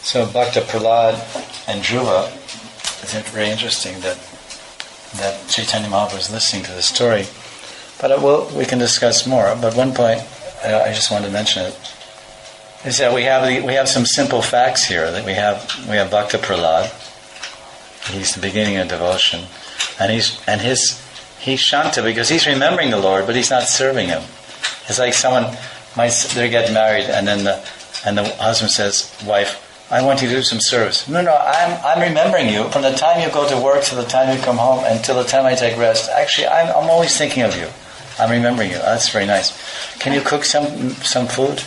So Bhakta Prahlad and Dhruva, it's very interesting that Chaitanya Mahaprabhu was listening to the story. But we can discuss more. But one point I just wanted to mention it is that we have some simple facts here. That we have Bhakta Prahlad. He's the beginning of devotion, and he's Shanta because he's remembering the Lord, but he's not serving him. It's like they get married, and then the husband says, "Wife, I want you to do some service." No, I'm remembering you from the time you go to work to the time you come home and till the time I take rest. Actually, I'm always thinking of you. I'm remembering you. That's very nice. Can you cook some food?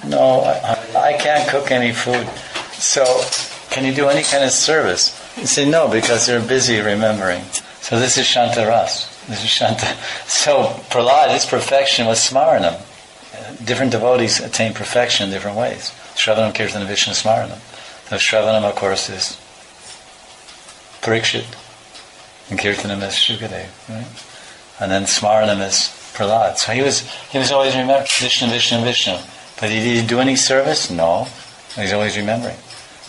No, I can't cook any food. So, can you do any kind of service? You say no, because they're busy remembering. So this is Shanta Ras. This is Shanta. So Prahlad, his perfection was Smaranam. Different devotees attain perfection in different ways. Shravanam, Kirtanam, Vishnu, Smaranam. So Shravanam, of course, is Parikshit. And Kirtanam is Shukadev. Right? And then Smaranam is Prahlad. So he was always remembering Vishnu, Vishnu, Vishnu. But did he do any service? No. He's always remembering.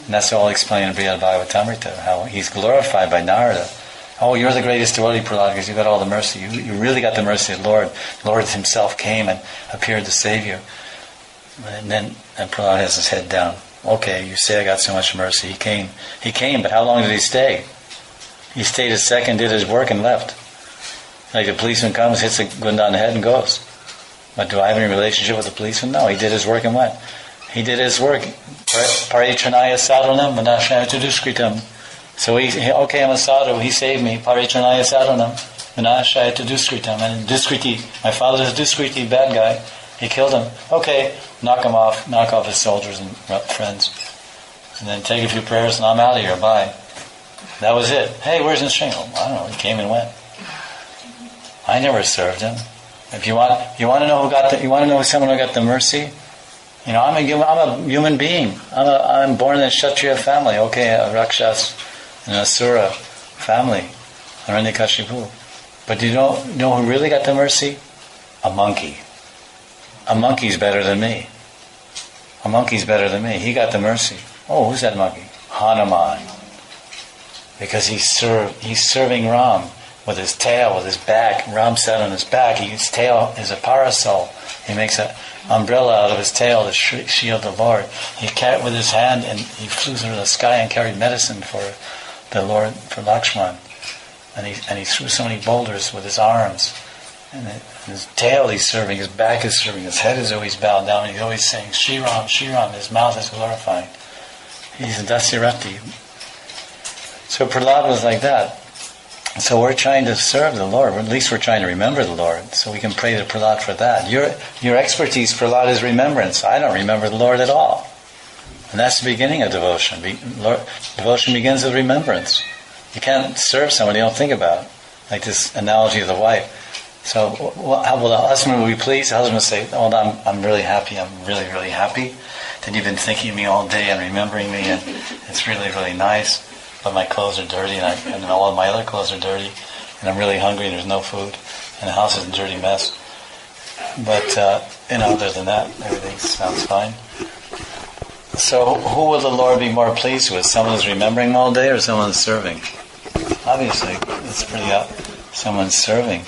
And that's all explained in Brihad Bhagavatamrita, how he's glorified by Narada. Oh, you're the greatest devotee, Prahlad, because you got all the mercy. You really got the mercy of the Lord. The Lord himself came and appeared to save you. And Prahlad has his head down. Okay, you say I got so much mercy. He came, but how long did he stay? He stayed a second, did his work, and left. Like the policeman comes, hits the Gunda on the head, and goes. But do I have any relationship with the policeman? No, he did his work and went. He did his work. Paritranaya sadhanam vinashaya duskritam. So okay, I'm a sadhu, he saved me. Paritranaya sadhanam vinashaya duskritam. And duskriti, my father is duskriti, bad guy. He killed him. Okay, knock off his soldiers and friends. And then take a few prayers and I'm out of here, bye. That was it. Hey, where's Nishringa? I don't know, he came and went. I never served him. If you want to know someone who got the mercy, I'm a human being. I'm born in a Kshatriya family. Okay, a Rakshas, an Asura family, Hiranyakashipu. But do you know who really got the mercy? A monkey. A monkey's better than me. A monkey's better than me. He got the mercy. Oh, who's that monkey? Hanuman. Because he's serving Ram. With his tail, with his back. Ram sat on his back. His tail is a parasol. He makes an umbrella out of his tail to shield the Lord. He carried with his hand and he flew through the sky and carried medicine for the Lord, for Lakshman. And he threw so many boulders with his arms. And his tail he's serving, his back is serving, his head is always bowed down. He's always saying, Shri Ram, Shri Ram. His mouth is glorifying. He's a Dasirati. So Prahlad was like that. So we're trying to serve the Lord, or at least we're trying to remember the Lord, so we can pray to Prahlad for that. Your expertise, Prahlad, is remembrance. I don't remember the Lord at all. And that's the beginning of devotion. Devotion begins with remembrance. You can't serve somebody you don't think about. Like this analogy of the wife. So how will the husband be pleased? The husband will say, oh, I'm really happy, I'm really, really happy. Then you've been thinking of me all day and remembering me, and it's really, really nice. But my clothes are dirty, and all of my other clothes are dirty, and I'm really hungry, and there's no food, and the house is a dirty mess. But, other than that, everything sounds fine. So, who will the Lord be more pleased with? Someone who's remembering him all day, or someone who's serving? Obviously, it's pretty up. Someone's serving.